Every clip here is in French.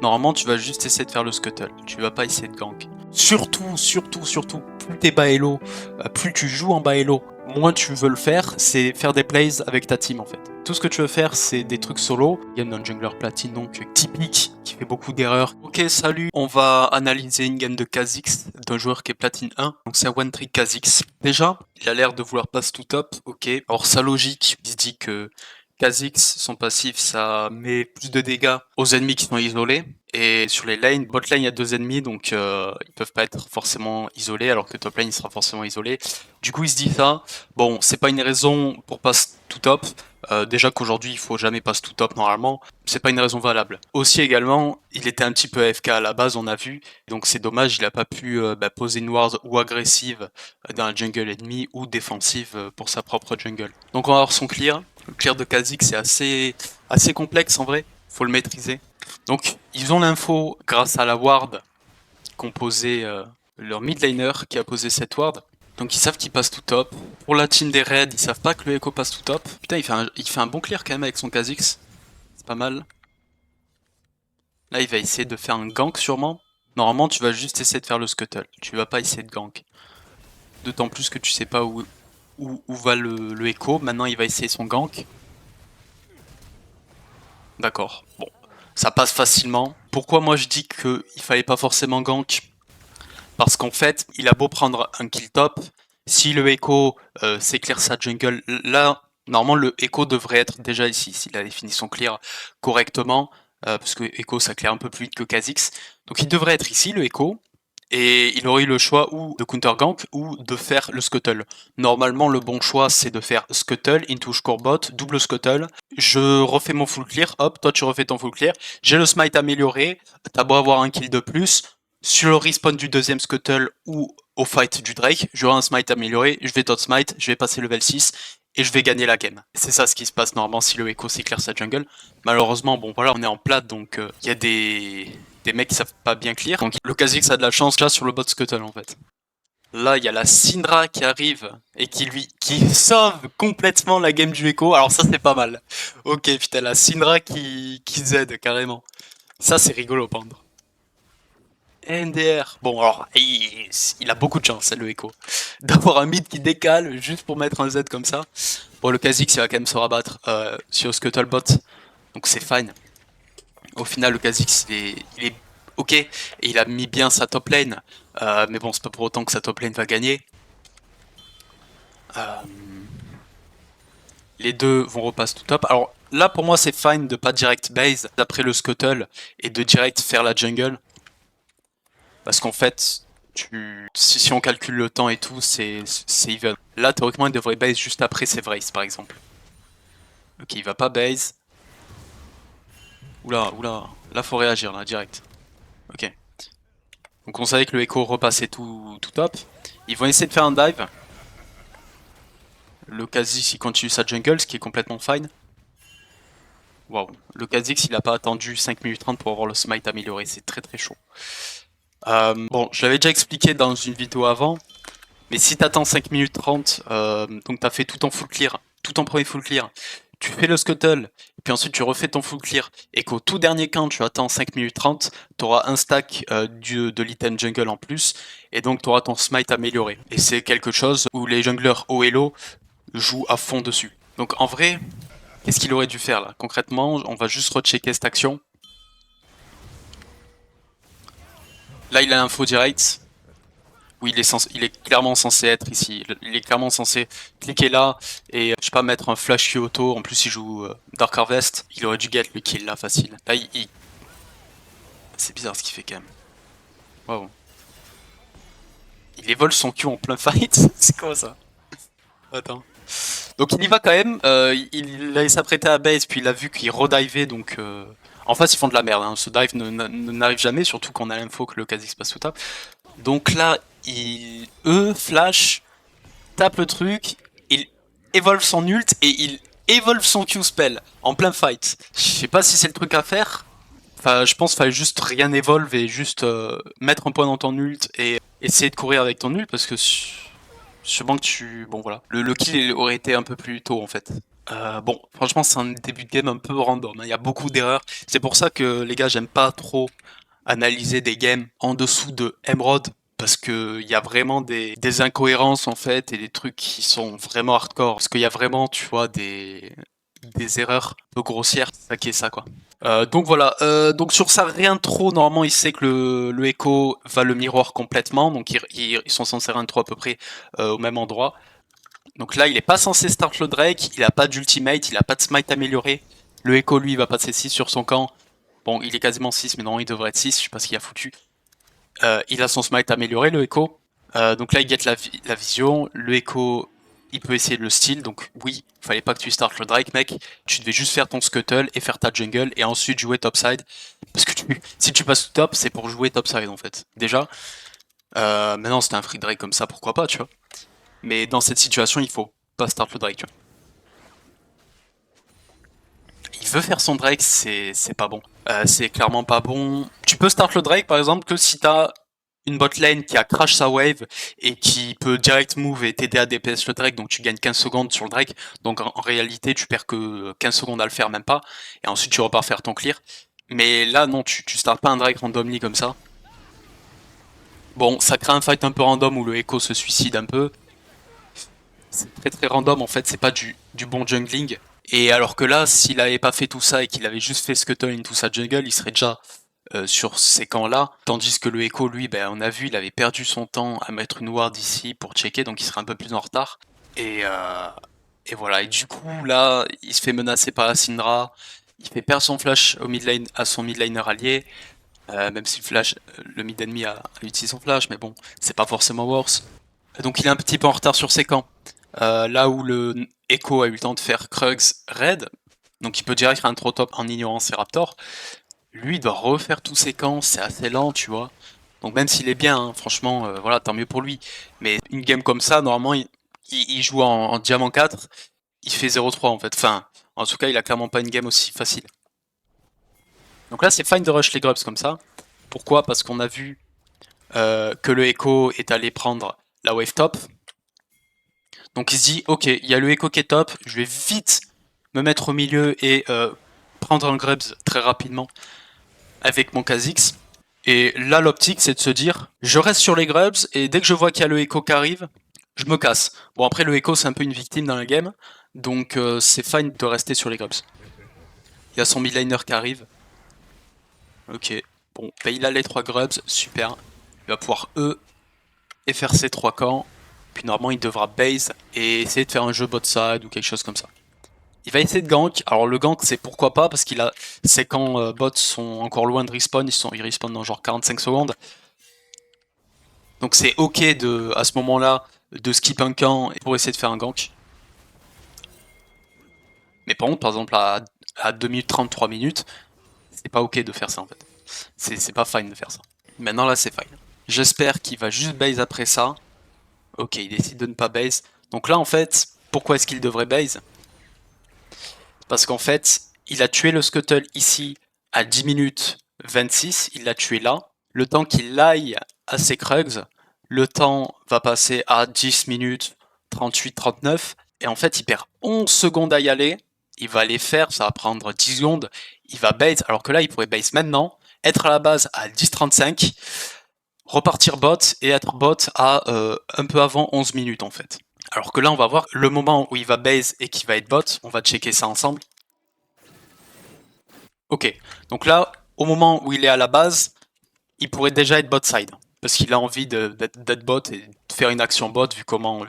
Normalement, tu vas juste essayer de faire le scuttle. Tu vas pas essayer de gank. Surtout, plus t'es bas elo, plus tu joues en bas elo, moins tu veux le faire, c'est faire des plays avec ta team en fait. Tout ce que tu veux faire, c'est des trucs solo. Game d'un jungler platine donc typique, qui fait beaucoup d'erreurs. Ok, salut, on va analyser une game de Kha'Zix, d'un joueur qui est platine 1. Donc c'est un one trick Kha'Zix. Déjà, il a l'air de vouloir pass tout top, ok. Alors sa logique, il se dit que Kha'Zix, son passif, ça met plus de dégâts aux ennemis qui sont isolés. Et sur les lanes, bot lane, il y a 2 ennemis, donc ils peuvent pas être forcément isolés, alors que top lane, il sera forcément isolé. Du coup, il se dit ça. Bon, c'est pas une raison pour pass tout top. Déjà qu'aujourd'hui, il faut jamais pass tout top normalement. C'est pas une raison valable. Aussi également, il était un petit peu AFK à la base, on a vu. Donc c'est dommage, il a pas pu poser une ward ou agressive dans la jungle ennemie ou défensive pour sa propre jungle. Donc on va voir son clear. Le clear de Kha'Zix c'est assez complexe en vrai, faut le maîtriser. Donc ils ont l'info grâce à la ward qu'ont posé leur mid laner qui a posé cette ward. Donc ils savent qu'il passe tout top. Pour la team des raids, ils savent pas que le Echo passe tout top. Putain, il fait un bon clear quand même avec son Kha'Zix. C'est pas mal. Là, il va essayer de faire un gank sûrement. Normalement, tu vas juste essayer de faire le scuttle. Tu vas pas essayer de gank. D'autant plus que tu sais pas où va le Echo. Maintenant, il va essayer son gank. D'accord. Bon, ça passe facilement. Pourquoi moi je dis qu'il fallait pas forcément gank? Parce qu'en fait, il a beau prendre un kill top, si le Echo s'éclaire sa jungle, là, normalement le Echo devrait être déjà ici, s'il a défini son clear correctement, parce que Echo ça claire un peu plus vite que Kha'Zix. Donc il devrait être ici le Echo, et il aurait eu le choix ou de counter gank ou de faire le scuttle. Normalement le bon choix c'est de faire scuttle into scorebot, double scuttle. Je refais mon full clear, hop, toi tu refais ton full clear. J'ai le smite amélioré, t'as beau avoir un kill de plus. Sur le respawn du deuxième scuttle ou au fight du Drake, j'aurai un smite amélioré, je vais tot smite, je vais passer level 6 et je vais gagner la game. C'est ça ce qui se passe normalement si le Echo s'éclaire sa jungle. Malheureusement, bon voilà, on est en plate donc il y a des mecs qui savent pas bien clear. Donc le Kha'Zix a de la chance là sur le bot scuttle en fait. Là, il y a la Syndra qui arrive et qui sauve complètement la game du Echo. Alors ça, c'est pas mal. Ok, putain, la Syndra qui Z carrément. Ça, c'est rigolo, pendre. NDR. Bon, alors, il a beaucoup de chance, le Echo. D'avoir un mid qui décale juste pour mettre un Z comme ça. Bon, le Kha'Zix, il va quand même se rabattre sur Scuttlebot. Donc c'est fine. Au final, le Kha'Zix, il est ok. Et il a mis bien sa top lane. Mais bon, c'est pas pour autant que sa top lane va gagner. Euh, les deux vont repasser tout top. Alors là, pour moi, c'est fine de pas direct base d'après le Scuttle et de direct faire la jungle. Parce qu'en fait, si on calcule le temps et tout, c'est even. Là, théoriquement, il devrait base juste après ses Vrace, par exemple. Ok, il va pas base. Oula, oula. Là, faut réagir, là, direct. Ok. Donc on savait que le Echo repassait tout top. Ils vont essayer de faire un dive. Le Kha'Zix, il continue sa jungle, ce qui est complètement fine. Waouh. Le Kha'Zix, il a pas attendu 5 minutes 30 pour avoir le smite amélioré. C'est très très chaud. Bon, je l'avais déjà expliqué dans une vidéo avant. Mais si t'attends 5 minutes 30, donc t'as fait tout en full clear, tout en premier full clear, tu fais le scuttle, et puis ensuite tu refais ton full clear, et qu'au tout dernier count tu attends 5 minutes 30, t'auras un stack de l'item jungle en plus, et donc t'auras ton smite amélioré. Et c'est quelque chose où les junglers haut et low jouent à fond dessus. Donc en vrai, qu'est-ce qu'il aurait dû faire là? Concrètement, on va juste rechecker cette action. Là il a l'info direct, où il est clairement censé être ici. Il est clairement censé cliquer là et je sais pas mettre un flash auto. En plus il joue Dark Harvest. Il aurait dû get le kill là facile. Là c'est bizarre ce qu'il fait quand même. Waouh. Il évole son Q en plein fight. C'est quoi ça? Attends. Donc il y va quand même. Il allait s'apprêter à base puis il a vu qu'il redivait donc. En face ils font de la merde. Hein. Ce dive n'arrive jamais surtout qu'on a l'info que le Kha'Zix passe tout tap. Donc là flash tape le truc, il évolve son ult et il évolve son Q-spell en plein fight. Je sais pas si c'est le truc à faire. Enfin, je pense qu'il fallait juste rien évolve et juste mettre un point dans ton ult et essayer de courir avec ton ult parce que je pense que tu... Bon voilà. Le kill aurait été un peu plus tôt en fait. Bon, franchement, c'est un début de game un peu random, hein. Il y a beaucoup d'erreurs. C'est pour ça que, les gars, j'aime pas trop analyser des games en dessous de Emerald, parce que il y a vraiment des incohérences, en fait, et des trucs qui sont vraiment hardcore. Parce qu'il y a vraiment, tu vois, des erreurs un peu grossières. C'est ça qui est ça, quoi. Donc voilà, donc sur ça, rien de trop. Normalement, il sait que le Echo va le miroir complètement, donc ils sont censés run 3 à peu près au même endroit. Donc là, il est pas censé start le Drake, il a pas d'ultimate, il a pas de smite amélioré. Le Echo, lui, il va passer 6 sur son camp. Bon, il est quasiment 6, mais non, il devrait être 6, je sais pas ce qu'il a foutu. Il a son smite amélioré, le Echo. Donc là, il get la vision. Le Echo, il peut essayer de le steal. Donc oui, fallait pas que tu start le Drake, mec. Tu devais juste faire ton scuttle et faire ta jungle et ensuite jouer topside. Parce que si tu passes top, c'est pour jouer topside en fait. Déjà. Maintenant, c'était un free Drake comme ça, pourquoi pas, tu vois. Mais dans cette situation, il faut pas start le Drake, tu vois. Il veut faire son Drake, c'est pas bon. C'est clairement pas bon. Tu peux start le Drake par exemple que si t'as une bot lane qui a crash sa wave et qui peut direct move et t'aider à DPS le Drake, donc tu gagnes 15 secondes sur le Drake. Donc en réalité, tu perds que 15 secondes à le faire, même pas. Et ensuite, tu repars faire ton clear. Mais là, non, tu startes pas un Drake randomly comme ça. Bon, ça crée un fight un peu random où le Echo se suicide un peu. C'est très très random en fait, c'est pas du bon jungling. Et alors que là, s'il avait pas fait tout ça et qu'il avait juste fait Scuttle into sa jungle, il serait déjà sur ces camps-là. Tandis que le Echo, lui, ben, on a vu, il avait perdu son temps à mettre une ward ici pour checker, donc il serait un peu plus en retard. Et, euh, et voilà, et du coup, là, il se fait menacer par la Syndra. Il fait perdre son flash au mid lane, à son mid laner allié. Même si le mid ennemi a utilisé son flash, mais bon, c'est pas forcément worse. Donc il est un petit peu en retard sur ses camps. Là où le Echo a eu le temps de faire Krugs raid, donc il peut direct faire un trop top en ignorant ses Raptors, lui il doit refaire tous ses camps, c'est assez lent, tu vois. Donc même s'il est bien, hein, franchement, voilà, tant mieux pour lui. Mais une game comme ça, normalement, il joue en Diamant 4, il fait 0-3 en fait. Enfin, en tout cas, il a clairement pas une game aussi facile. Donc là, c'est fine de rush les grubs comme ça. Pourquoi? Parce qu'on a vu que le Echo est allé prendre la wave top. Donc il se dit, ok, il y a le Echo qui est top, je vais vite me mettre au milieu et prendre un Grubs très rapidement avec mon Kha'Zix. Et là, l'optique, c'est de se dire, je reste sur les Grubs et dès que je vois qu'il y a le Echo qui arrive, je me casse. Bon, après, le Echo, c'est un peu une victime dans la game, donc c'est fine de rester sur les Grubs. Il y a son midliner qui arrive. Ok, bon, bah, il a les 3 Grubs, super. Il va pouvoir E et faire ses 3 camps. Puis normalement, il devra base et essayer de faire un jeu bot side ou quelque chose comme ça. Il va essayer de gank. Alors le gank, c'est pourquoi pas, parce qu'il a, c'est quand bots sont encore loin de respawn, ils respawn dans genre 45 secondes. Donc c'est ok de, à ce moment-là, de skip un camp pour essayer de faire un gank. Mais par contre, par exemple, à 2 minutes 30, 3 minutes, c'est pas ok de faire ça en fait. C'est pas fine de faire ça. Maintenant là, c'est fine. J'espère qu'il va juste base après ça. Ok, il décide de ne pas base. Donc là, en fait, pourquoi est-ce qu'il devrait base? Parce qu'en fait, il a tué le Scuttle ici à 10 minutes 26, il l'a tué là. Le temps qu'il aille à ses Krugs, le temps va passer à 10 minutes 38, 39. Et en fait, il perd 11 secondes à y aller. Il va les faire, ça va prendre 10 secondes. Il va bait, alors que là, il pourrait base maintenant, être à la base à 10-35, repartir bot et être bot à un peu avant 11 minutes en fait. Alors que là, on va voir le moment où il va base et qu'il va être bot. On va checker ça ensemble. Ok, donc là, au moment où il est à la base, il pourrait déjà être bot side. Parce qu'il a envie d'être bot et de faire une action bot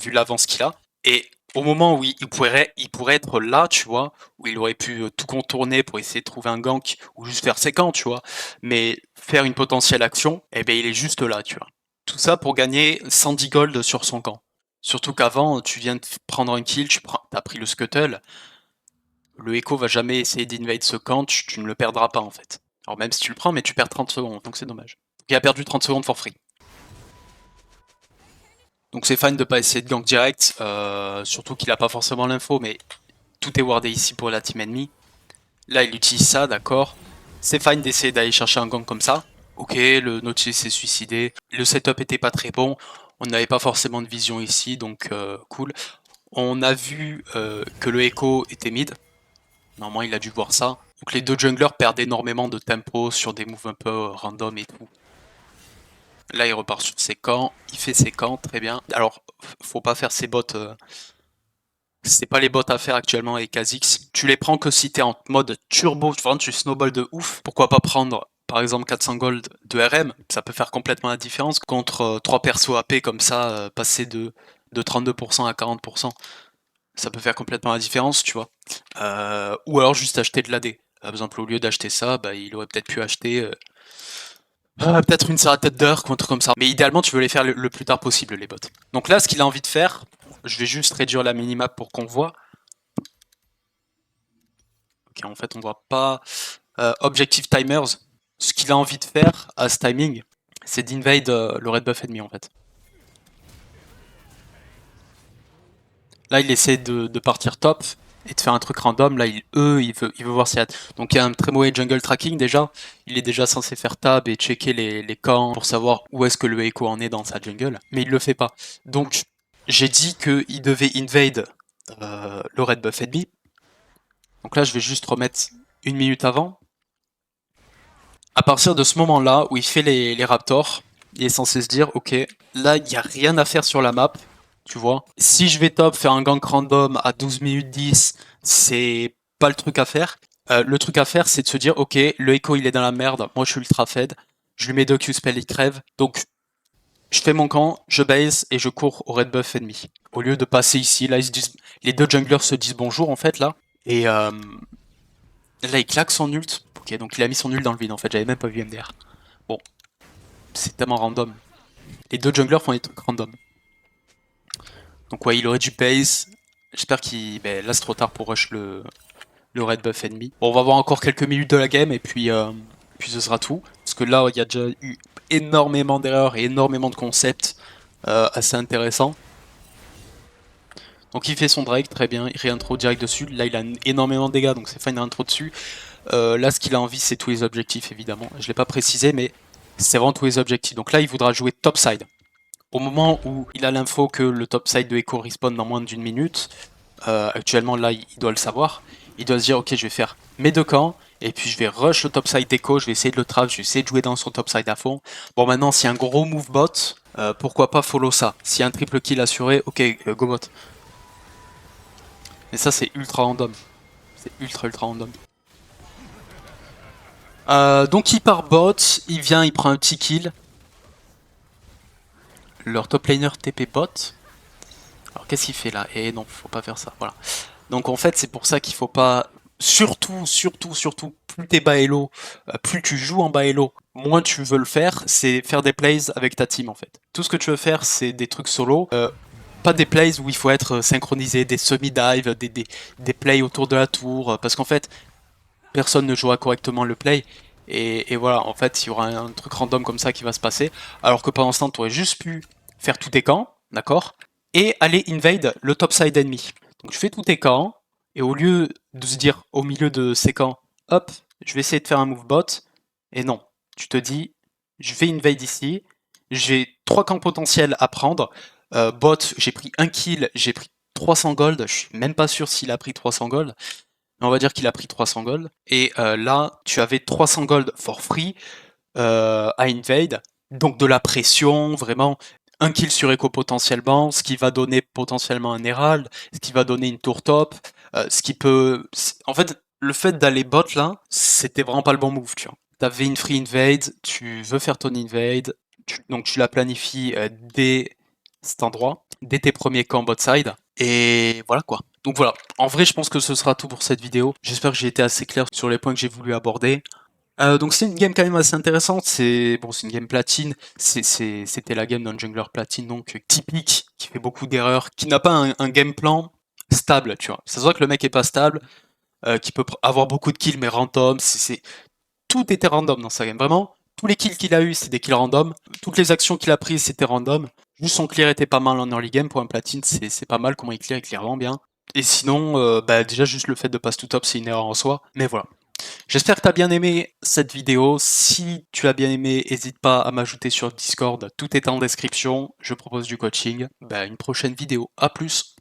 vu l'avance qu'il a. Et au moment où il pourrait être là, tu vois, où il aurait pu tout contourner pour essayer de trouver un gank ou juste faire ses camps, tu vois. Mais faire une potentielle action, eh ben il est juste là, tu vois. Tout ça pour gagner 110 gold sur son camp. Surtout qu'avant, tu viens de prendre un kill, t'as pris le scuttle. Le Echo va jamais essayer d'invade ce camp, tu ne le perdras pas en fait. Alors même si tu le prends, mais tu perds 30 secondes, donc c'est dommage. Il a perdu 30 secondes for free. Donc c'est fine de pas essayer de gank direct, surtout qu'il a pas forcément l'info, mais tout est wardé ici pour la team ennemie. Là il utilise ça, d'accord. C'est fine d'essayer d'aller chercher un gank comme ça. Ok, le Nautilus s'est suicidé, le setup était pas très bon, on n'avait pas forcément de vision ici, donc cool. On a vu que le Echo était mid. Normalement, il a dû voir ça. Donc les deux junglers perdent énormément de tempo sur des moves un peu random et tout. Là, il repart sur ses camps. Il fait ses camps, très bien. Alors, faut pas faire ses bots. C'est pas les bots à faire actuellement avec Kha'Zix. Tu les prends que si t'es en mode turbo, tu snowball de ouf. Pourquoi pas prendre par exemple 400 gold de RM, ça peut faire complètement la différence contre 3 persos AP comme ça, passer de 32% à 40%. Ça peut faire complètement la différence, tu vois. Ou alors juste acheter de l'AD. Par exemple, au lieu d'acheter ça, bah, il aurait peut-être pu acheter peut-être une Sarah tête d'heure ou un truc comme ça. Mais idéalement, tu veux les faire le plus tard possible, les bots. Donc là, ce qu'il a envie de faire, je vais juste réduire la minimap pour qu'on voit. Ok, en fait, on voit pas. Objective Timers, ce qu'il a envie de faire à ce timing, c'est d'invade le red buff ennemi en fait. Là, il essaie de partir top et de faire un truc random. Là, il veut voir si. Donc, il y a un très mauvais jungle tracking déjà. Il est déjà censé faire tab et checker les camps pour savoir où est-ce que le Echo en est dans sa jungle. Mais il le fait pas. Donc, j'ai dit qu'il devait invade le red buff ennemi. Donc là, je vais juste remettre une minute avant. À partir de ce moment-là, où il fait les raptors, il est censé se dire, ok, là, il n'y a rien à faire sur la map, tu vois. Si je vais top faire un gank random à 12 minutes 10, c'est pas le truc à faire. Le truc à faire, c'est de se dire, ok, le Echo, il est dans la merde, moi, je suis ultra fed, je lui mets 2 Q-spell, il crève, donc je fais mon camp, je base et je cours au red buff ennemi. Au lieu de passer ici, là, les deux junglers se disent bonjour, en fait, là, et là, il claque son ult. Ok, donc il a mis son ult dans le vide, en fait, j'avais même pas vu MDR. Bon, c'est tellement random. Les deux junglers font des trucs random. Donc ouais, il aurait du pace. J'espère qu'il... Ben, là, c'est trop tard pour rush le red buff ennemi. Bon, on va voir encore quelques minutes de la game et puis ce sera tout. Parce que là, il y a déjà eu énormément d'erreurs et énormément de concepts assez intéressants. Donc il fait son Drake, très bien, il réintro direct dessus. Là, il a énormément de dégâts, donc c'est fine réintro dessus. Là, ce qu'il a envie, c'est tous les objectifs, évidemment. Je l'ai pas précisé, mais c'est vraiment tous les objectifs. Donc là, il voudra jouer topside. Au moment où il a l'info que le topside de Echo respawn dans moins d'une minute, actuellement là il doit le savoir, il doit se dire ok je vais faire mes deux camps, et puis je vais rush le topside d'Echo, je vais essayer de le trap, je vais essayer de jouer dans son topside à fond. Bon maintenant s'il y a un gros move bot, pourquoi pas follow ça. S'il y a un triple kill assuré, ok go bot. Mais ça c'est ultra random. C'est ultra random. Donc il part bot, il vient, il prend un petit kill. Leur top laner TP bot. Alors qu'est-ce qu'il fait là? Et non, faut pas faire ça, voilà. Donc en fait c'est pour ça qu'il faut pas... Surtout, plus t'es bas elo, plus tu joues en bas elo, moins tu veux le faire, c'est faire des plays avec ta team en fait. Tout ce que tu veux faire c'est des trucs solo, pas des plays où il faut être synchronisé, des semi-dives, des plays autour de la tour, parce qu'en fait personne ne jouera correctement le play. Et voilà, en fait, il y aura un truc random comme ça qui va se passer. Alors que pendant ce temps, tu aurais juste pu faire tous tes camps, d'accord? Et aller invade le topside ennemi. Donc je fais tous tes camps, et au lieu de se dire au milieu de ces camps, hop, je vais essayer de faire un move bot, et non. Tu te dis, je vais invade ici, j'ai 3 camps potentiels à prendre. Bot, j'ai pris 1 kill, j'ai pris 300 gold, je suis même pas sûr s'il a pris 300 gold. On va dire qu'il a pris 300 gold. Et là, tu avais 300 gold for free à invade. Donc de la pression, vraiment. Un kill sur Echo potentiellement, ce qui va donner potentiellement un Herald, ce qui va donner une tour top, ce qui peut... En fait, le fait d'aller bot là, c'était vraiment pas le bon move, tu vois. T'avais une free invade, tu veux faire ton invade, donc tu la planifies dès cet endroit, dès tes premiers camps bot side, et voilà quoi. Donc voilà, en vrai je pense que ce sera tout pour cette vidéo. J'espère que j'ai été assez clair sur les points que j'ai voulu aborder. Donc c'est une game quand même assez intéressante, c'est bon, c'est une game platine, c'était la game d'un jungler platine donc typique, qui fait beaucoup d'erreurs, qui n'a pas un game plan stable, tu vois. Ça se voit que le mec est pas stable, qui peut avoir beaucoup de kills mais random, tout était random dans sa game, vraiment. Tous les kills qu'il a eu, c'est des kills random. Toutes les actions qu'il a prises, c'était random. Juste son clear était pas mal en early game. Pour un platine, c'est pas mal comment il clear vraiment bien. Et sinon, bah, déjà juste le fait de pass to top, c'est une erreur en soi. Mais voilà. J'espère que tu as bien aimé cette vidéo. Si tu as bien aimé, n'hésite pas à m'ajouter sur Discord. Tout est en description. Je propose du coaching. Bah, une prochaine vidéo. À plus.